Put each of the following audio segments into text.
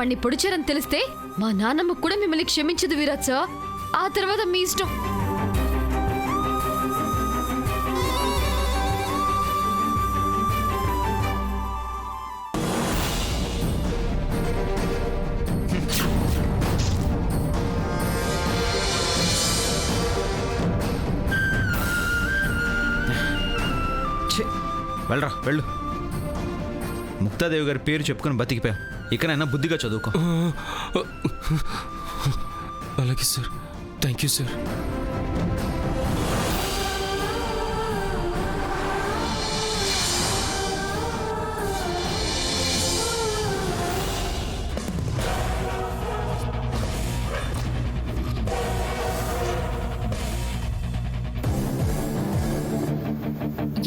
వాడిని పొడిచారని తెలిస్తే మా నాన్నమ్మ కూడా మిమ్మల్ని క్షమించదు విరాట్ సార్. ఆ తర్వాత మీ ఇష్టం. వెళ్ళరా వెళ్ళు. ముక్తాదేవి గారి పేరు చెప్పుకొని బతికిపోయాం. ఇకనైనా బుద్ధిగా చదువుకో. అలాగే సార్. Thank you sir.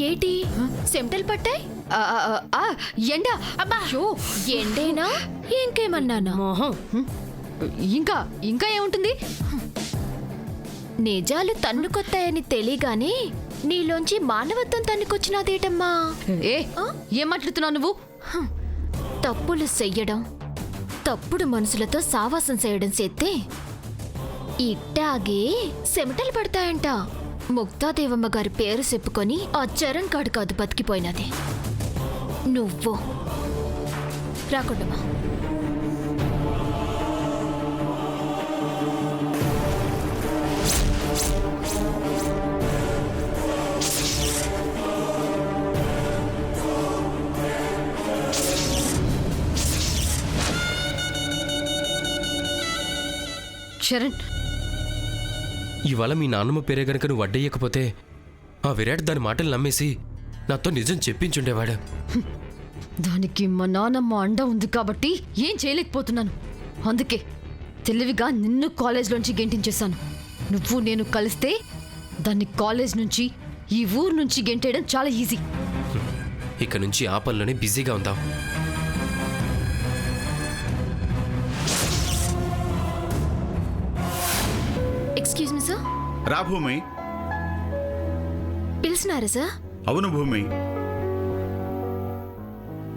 ఏటి సెమటలు పట్టాయి? ఎండ. అబ్బా ఎండేనా ఇంకేమన్నానా? ఇంకా ఇంకా ఏముంటుంది? నిజాలు తన్నుకొత్తాయని తెలియగానే నీలోంచి మానవత్వం తన్నుకొచ్చినాదేటమ్మా? ఏం మాట్లాడుతున్నావు నువ్వు? తప్పులు చెయ్యడం, తప్పుడు మనుషులతో సావాసం చేయడం చేస్తే ఇట్టాగే చెమటలు పడతాయంట. ముక్తాదేవమ్మ గారి పేరు చెప్పుకొని ఆ చరణ్ కాడు కాదు బతికిపోయినది. నువ్వు రాకుండమా. చరణ్, ఇవాళ మీ నాన్నమ్మ పేరే గనక నువ్వు అడ్డయ్యకపోతే ఆ విరాట్ దాని మాటలు నమ్మేసి నాతో నిజం చెప్పించుండేవాడు. దానికి మా నాన్నమ్మ అండ ఉంది కాబట్టి ఏం చేయలేకపోతున్నాను. అందుకే తెలివిగా నిన్ను కాలేజ్లోంచి గెంటించేశాను. నువ్వు నేను కలిస్తే దాన్ని కాలేజ్ నుంచి, ఈ ఊరు నుంచి గెంటేయడం చాలా ఈజీ. ఇక నుంచి ఆ పనిలోనే బిజీగా ఉందాం. Excuse me sir. రా భూమి. పిలిచినారా సార్? అవును భూమి,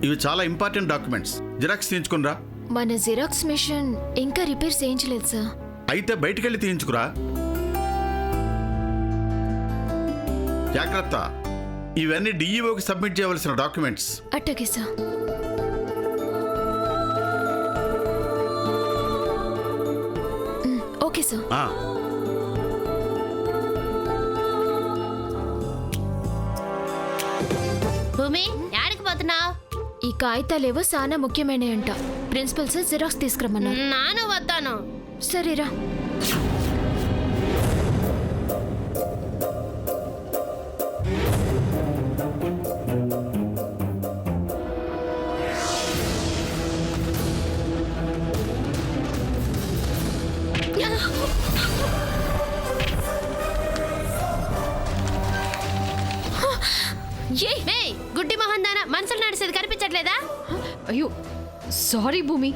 ఇవి చాలా ఇంపార్టెంట్ డాక్యుమెంట్స్. జిరాక్స్ తీయించుకునిరా. మన జిరాక్స్ మిషన్ ఇంకా రిపేర్ చేయించలేదు సార్. అయితే బయటికెళ్ళి తీయించుకురా. జాగ్రత్త, ఇవన్నీ డిఈఓకి సబ్మిట్ చేయవలసిన డాక్యుమెంట్స్. అట్టగే సార్. Okay sir. భూమి, యాడికి పోతున్నావు? ఈ కాగితాలేవో చాలా ముఖ్యమైనయంట. ప్రిన్సిపల్ సార్ జిరాక్స్ తీసుకురమ్మన్నారు. నాను వస్తాను. సరేరా. గుడ్డి మొహం దానా, మనుషులు నడిచేది కనిపించట్లేదా? అయ్యో సారీ భూమి,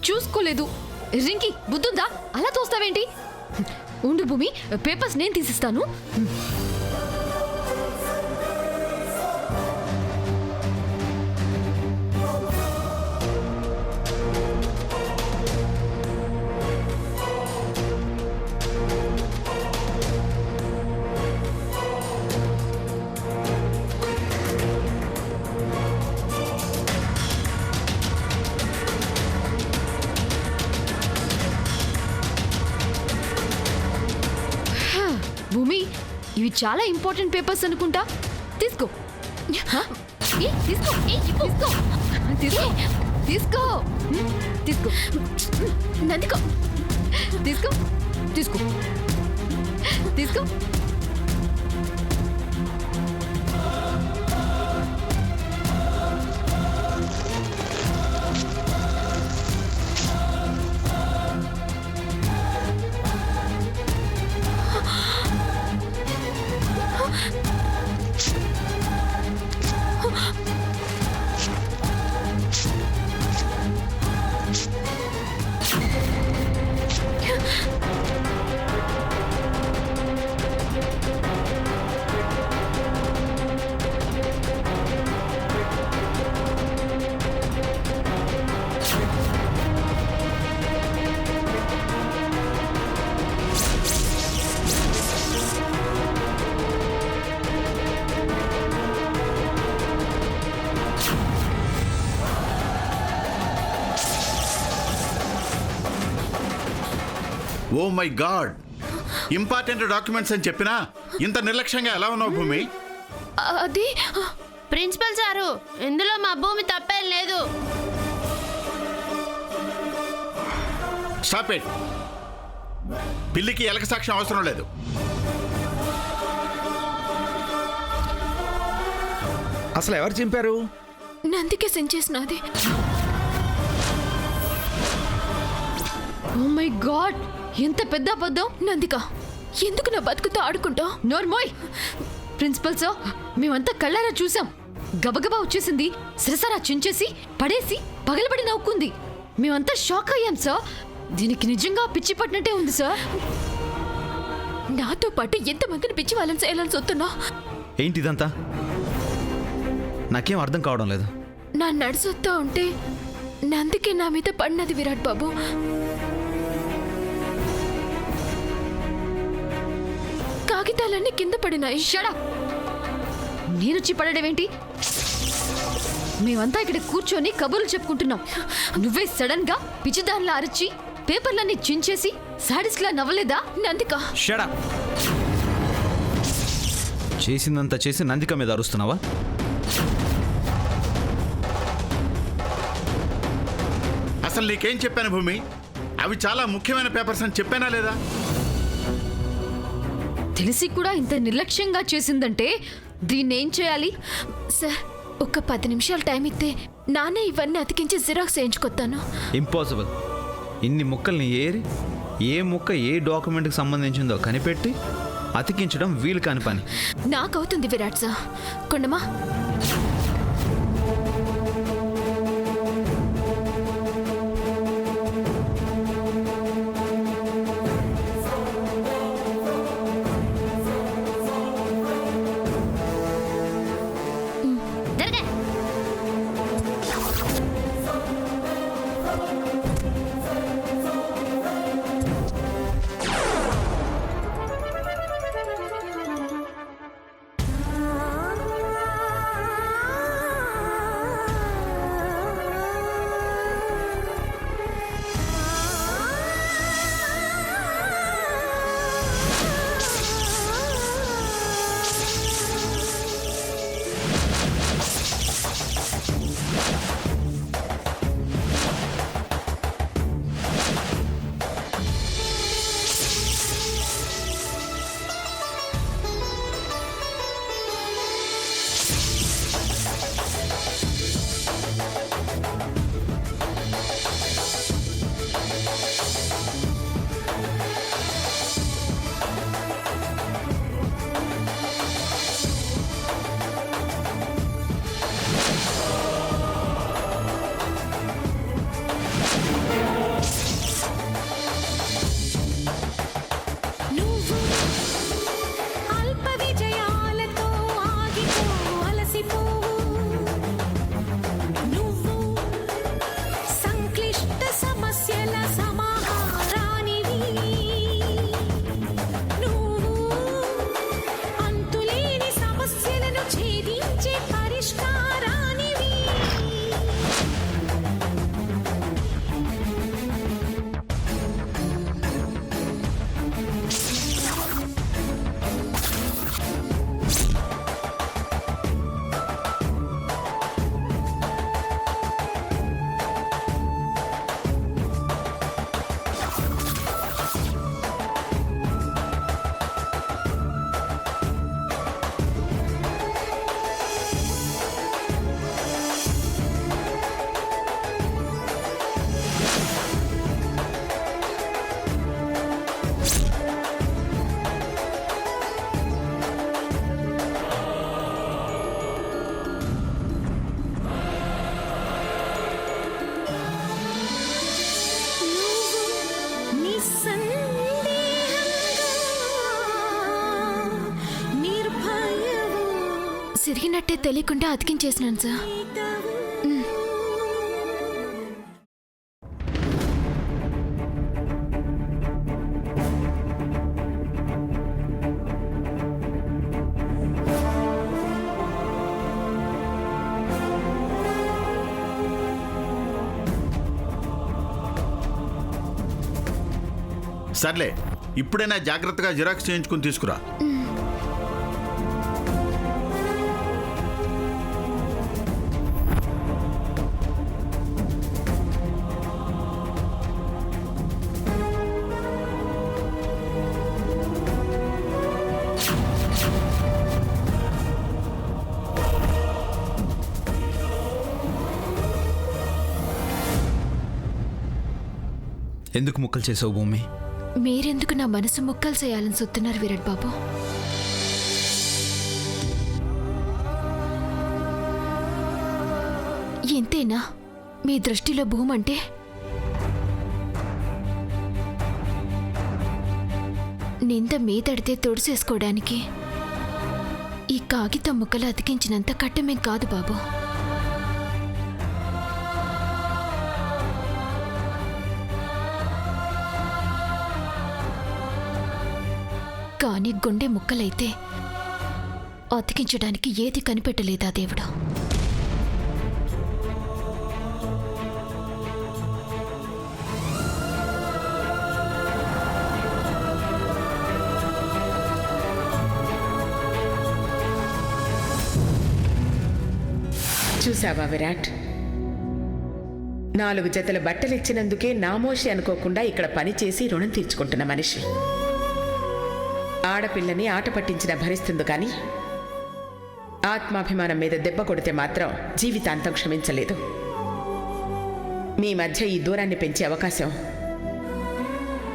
చూసుకోలేదు. రింకి బుద్ధుందా? అలా తోస్తావేంటి? ఉండు భూమి, పేపర్స్ నేను తీసిస్తాను. భూమి, ఇవి చాలా ఇంపార్టెంట్ పేపర్స్ అనుకుంటా. తీసుకో తీసుకో తీసుకో తీసుకో తీసుకో తీసుకో నందికో తీసుకో తీసుకో తీసుకో. Oh my god, important documents అని చెప్పినా ఇంత నిర్లక్ష్యంగా ఎలా ఉన్నావు భూమి? అది ప్రిన్సిపల్ సారు, ఇందులో మా భూమి తప్పేం లేదు. Stop it. పిల్లికి ఎలక సాక్ష్యం అవసరం లేదు. అసలు ఎవరు చింపారు? నందికే సెండ్ చేసినది. ఓ మై గాడ్, ఎంత పెద్ద అబద్ధం! నందిక, ఎందుకు నా బతుకుతో ఆడుకుంటావు? నోర్మోయ్! ప్రిన్సిపల్ సార్, మేమంతా కళ్ళారా చూసాం. గబగబా వచ్చేసింది, సరసరా చించేసి పడేసి పగలబడి నవ్వుకుంది. మేమంతా షాక్ అయ్యాం సార్. దీనికి నిజంగా పిచ్చి పట్టినట్టే ఉంది సార్. నాతో పాటు ఎంతమందిని పిచ్చి వాళ్ళని చేయాలని చూస్తున్నా? ఏంటి ఇదంతా? నాకేం అర్థం కావడం లేదు. నా నడుసొత్తా ఉంటే నందికే నా మీద పడినది విరాట్ బాబు. కాగితాలన్నీ కింద పడినాయి. షడా! నేనొచ్చి పడడమేంటి? మేమంతా ఇక్కడ కూర్చొని కబుర్లు చెప్పుకుంటున్నాం. నువ్వే సడన్ గా పిచ్చిదానిలా అరిచి పేపర్లన్నీ చించేసి సాడిస్లా నవ్వలేదా? నందిక, షడా! చేసిందంతా చేసి నందిక మీద అరుస్తున్నావా? అసలు నీకేం చెప్పాను భూమి? అవి చాలా ముఖ్యమైన పేపర్స్ అని చెప్పానా లేదా? తెలిసి కూడా ఇంత నిర్లక్ష్యంగా చేసిందంటే దీన్నేం చేయాలి? సార్, ఒక 10 నిమిషాలు టైం ఇస్తే నానే ఇవన్నీ అతికించి జిరాక్స్ వేయించుకొస్తాను. ఇంపాసిబుల్. ఇన్ని ముక్కల్ని ఏరి ఏ ముక్క ఏ డాక్యుమెంట్కి సంబంధించిందో కనిపెట్టి అతికించడం వీలు కాని పని. నాకవుతుంది విరాట్ సార్. కొండమా, జరగా. సిరిగినట్టే తెలియకుండా అతికించేసినాను సార్. సర్లే, ఇప్పుడైనా జాగ్రత్తగా జిరాక్స్ చేయించుకుని తీసుకురా. ఎందుకు ముక్కలు చేసావు భూమి? మీరెందుకు నా మనసు ముక్కలు చేయాలని చూస్తున్నారు విరాట్ బాబు? ఎంతేనా మీ దృష్టిలో భూమి అంటే? నింద మీదడితే తుడిసేసుకోవడానికి ఈ కాగితం ముక్కలు అతికించినంత కట్టమేం కాదు బాబు. కానీ గుండె ముక్కలైతే అతికించడానికి ఏది కనిపెట్టలేదా దేవుడు? చూసావా విరాట్, 4 జతల బట్టలిచ్చినందుకే నామోషి అనుకోకుండా ఇక్కడ పని చేసి రుణం తీర్చుకుంటున్న మనిషి. ఆడపిల్లని ఆట పట్టించిన భరిస్తుంది కానీ ఆత్మాభిమానం మీద దెబ్బ కొడితే మాత్రం జీవితాంతం క్షమించలేదు. మీ మధ్య ఈ దూరాన్ని పెంచే అవకాశం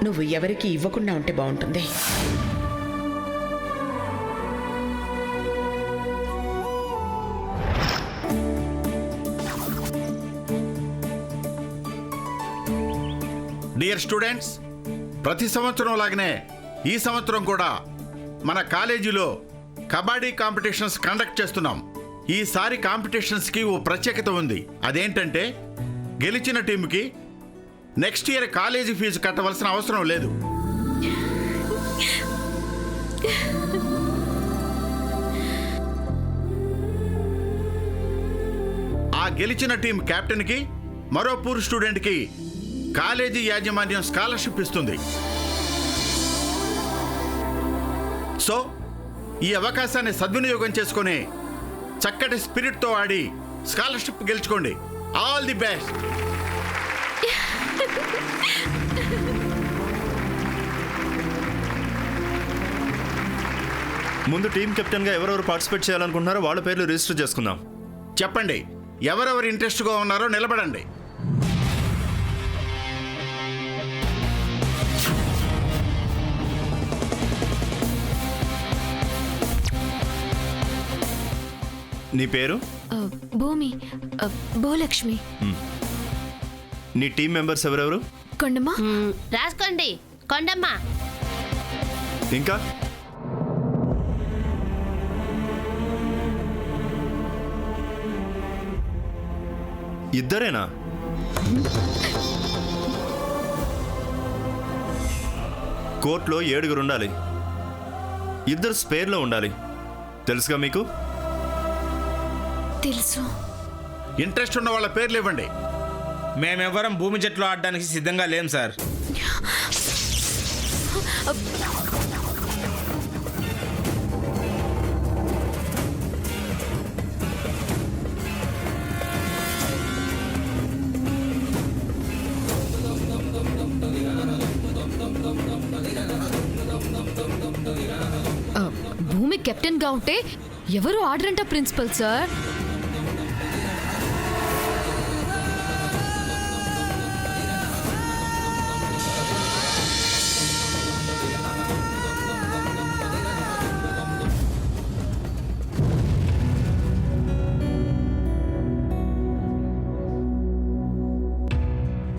నువ్వు ఎవరికీ ఇవ్వకుండా ఉంటే బాగుంటుంది. డియర్ స్టూడెంట్స్, ప్రతి సంవత్సరం లాగానే ఈ సంవత్సరం కూడా మన కాలేజీలో కబడ్డీ కాంపిటీషన్స్ కండక్ట్ చేస్తున్నాం. ఈసారి కాంపిటీషన్స్కి ఓ ప్రత్యేకత ఉంది. అదేంటంటే గెలిచిన టీంకి నెక్స్ట్ ఇయర్ కాలేజీ ఫీజు కట్టవలసిన అవసరం లేదు. ఆ గెలిచిన టీం కెప్టెన్కి మరో పూర్ స్టూడెంట్కి కాలేజీ యాజమాన్యం స్కాలర్షిప్ ఇస్తుంది. సో ఈ అవకాశాన్ని సద్వినియోగం చేసుకొని చక్కటి స్పిరిట్తో ఆడి స్కాలర్షిప్ గెలుచుకోండి. All the best. ముందు టీం కెప్టెన్గా ఎవరెవరు పార్టిసిపేట్ చేయాలనుకుంటున్నారో వాళ్ళ పేర్లు రిజిస్టర్ చేసుకుందాం. చెప్పండి, ఎవరెవరు ఇంట్రెస్ట్గా ఉన్నారో నిలబడండి. నీ పేరు? భూమి, భూలక్ష్మి. నీ టీం మెంబర్స్ ఎవరెవరు? కొండమ్మ. రాసుకోండి, కొండమ్మ. ఇంకా? ఇద్దరేనా? కోర్టులో 7 ఉండాలి. 2 స్పేర్లో ఉండాలి. తెలుసుగా మీకు? తెలుసు. ఇంట్రెస్ట్ ఉన్న వాళ్ళ పేర్లు ఇవ్వండి. మేమెవ్వరం భూమి జట్లో ఆడడానికి సిద్ధంగా లేం సార్. భూమి కెప్టెన్ గా ఉంటే ఎవరు ఆడరంట ప్రిన్సిపల్ సార్.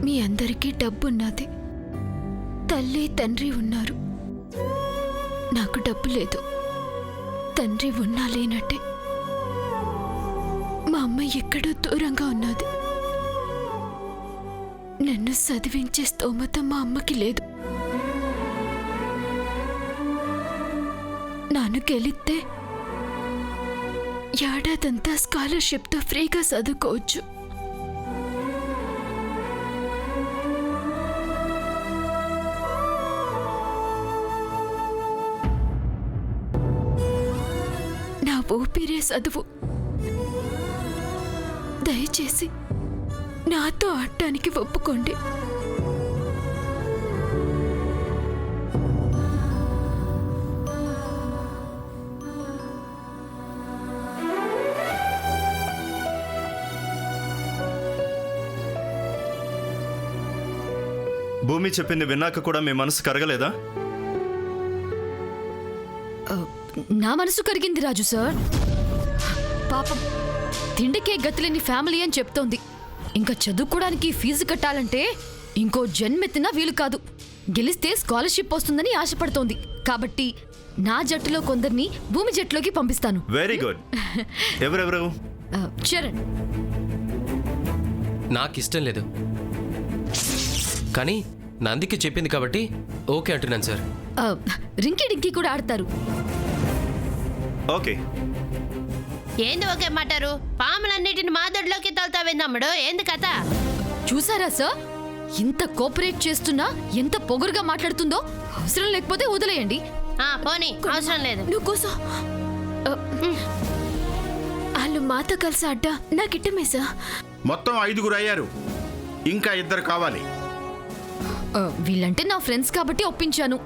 మీ అందరికీ డబ్బున్నది, తల్లి తండ్రి ఉన్నారు. నాకు డబ్బు లేదు, తండ్రి ఉన్నా లేనట్టే. మా అమ్మ ఎక్కడో దూరంగా ఉన్నది. నన్ను చదివించే స్తోమత మా అమ్మకి లేదు. నాన్న గెలిస్తే ఏడాదంతా స్కాలర్షిప్తో ఫ్రీగా చదువుకోవచ్చు. ఊపిరే చదువు. దయచేసి నాతో ఆడటానికి ఒప్పుకోండి. భూమి చెప్పింది విన్నాక కూడా మీ మనసు కరగలేదా? నా మనసు కరిగింది రాజు సార్. పాపం తిండికే గతిలేని ఫ్యామిలీ అని చెప్తోంది. ఇంకా చదువుకోవడానికి ఫీజు కట్టాలంటే ఇంకో జన్మెత్తినా వీలు కాదు. గెలిస్తే స్కాలర్షిప్ వస్తుందని ఆశపడుతోంది. కాబట్టి నా జట్టులో కొందరిని భూమి జట్టులోకి పంపిస్తాను. Very good. ఎవరెవరు? చరణ్. నాకు ఇష్టం లేదు, కానీ నందికి చెప్పింది కాబట్టి ఓకే అంటున్నాను సార్. రింకీ డింకీ కూడా ఆడతారు. ఓకే. ఏంది ఒకే మాటారు? పాములన్నిటిని మా దొడ్లోకి తోలుతావేందమ్ముడు, ఏంది కథ? చూసారా సార్, ఇంత కోఆపరేట్ చేస్తున్నా ఎంత పొగరుగా మాట్లాడుతుందో. అవసరం లేకపోతే వదిలేయండి. పోనీ, అవసరం లేదు. నువ్వు కూసో. వాళ్ళు మాతో కలిసి అడ్డా నాకిట్టమే సార్. మొత్తం 5 అయ్యారు, ఇంకా 2 కావాలి. వీళ్ళంటే నా ఫ్రెండ్స్ కాబట్టి ఒప్పించాను.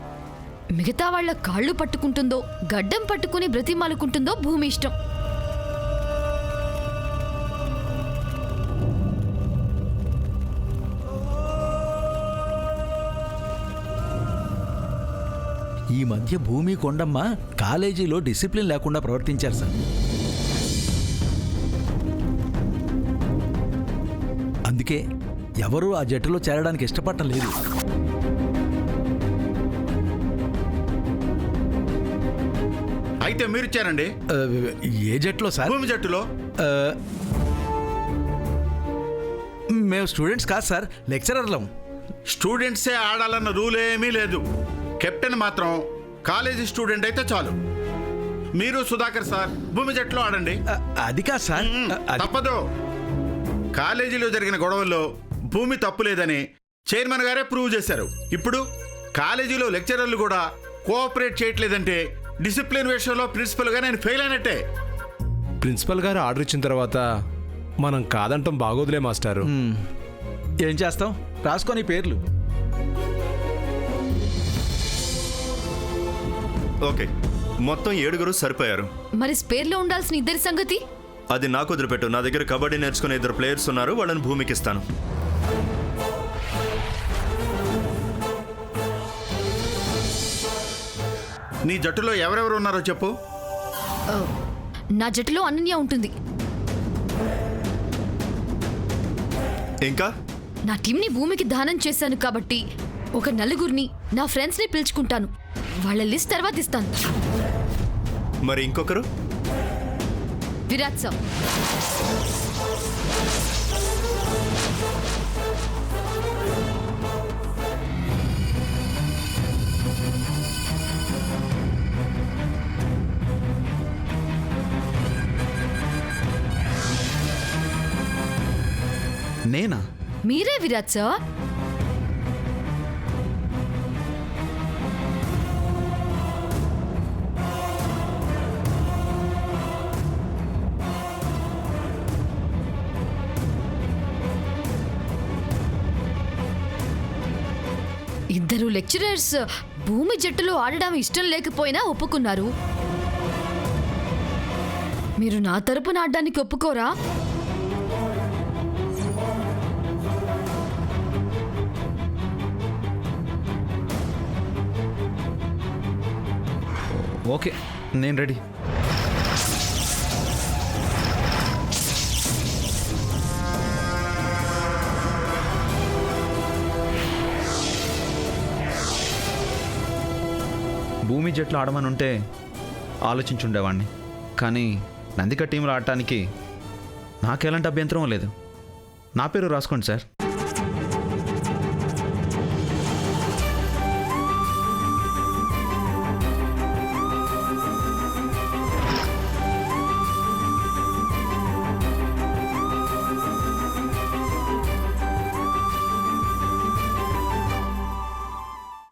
మిగతా వాళ్ళ కాళ్ళు పట్టుకుంటుందో గడ్డం పట్టుకుని బ్రతిమాలుకుంటుందో భూమి ఇష్టం. ఈ మధ్య భూమి కొండమ్మ కాలేజీలో డిసిప్లిన్ లేకుండా ప్రవర్తించారు సార్. అందుకే ఎవరూ ఆ జట్టులో చేరడానికి ఇష్టపడటం లేదు. అయితే మీరు చేరండి. ఏ జట్టులో సార్? భూమి జట్టులో. మేము స్టూడెంట్స్ కాదు సార్, లెక్చరర్లం. స్టూడెంట్సే ఆడాలన్న రూల్ ఏమీ లేదు. కెప్టెన్ మాత్రం కాలేజీ స్టూడెంట్ అయితే చాలు. మీరు సుధాకర్ సార్ భూమి జట్టులో ఆడండి. అది కాదు సార్. తప్పదు. కాలేజీలో జరిగిన గొడవల్లో భూమి తప్పు లేదని చైర్మన్ గారే ప్రూవ్ చేశారు. ఇప్పుడు కాలేజీలో లెక్చరర్లు కూడా కోఆపరేట్ చేయట్లేదంటే డిసిప్లిన్ విషయంలో ప్రిన్సిపల్గా నేను ఫెయిల్ అయినట్టే. ప్రిన్సిపల్ గారు ఆర్డర్ ఇచ్చిన తర్వాత మనం కాదంటాం బాగోదులే మాస్టారు. ఏం చేస్తాం, రాసుకొని పేర్లు. ఓకే, మొత్తం 7 సరిపోయారు. మరి స్పేర్లో ఉండాల్సిన 2 సంగతి? అది నాకు వదిలిపెట్టు. నా దగ్గర కబడ్డీ నేర్చుకునే 2 ప్లేయర్స్ ఉన్నారు, వాళ్ళని భూమికి ఇస్తాను. నీ జట్టులో ఎవరెవరు ఉన్నారో చెప్పు. నా జట్టులో అనన్య ఉంటుంది. ఇంకా నా టీంని భూమికి దానం చేశాను కాబట్టి ఒక 4 నా ఫ్రెండ్స్ని పిలుచుకుంటాను. వాళ్ళ లిస్ట్ తర్వాత ఇస్తాను. మరి ఇంకొకరు? విరాట్ సార్. నేనా? మీరే విరాట్ సార్. ఇద్దరు లెక్చరర్స్ భూమి జట్టులో ఆడడం ఇష్టం లేకపోయినా ఒప్పుకున్నారు. మీరు నా తరపున ఆడడానికి ఒప్పుకోరా? ఓకే, నేను రెడీ. భూమి జట్లు ఆడమని ఉంటే ఆలోచించుండేవాడిని, కానీ నందిక టీంలో ఆడటానికి నాకెలాంటి అభ్యంతరం లేదు. నా పేరు రాసుకోండి సార్.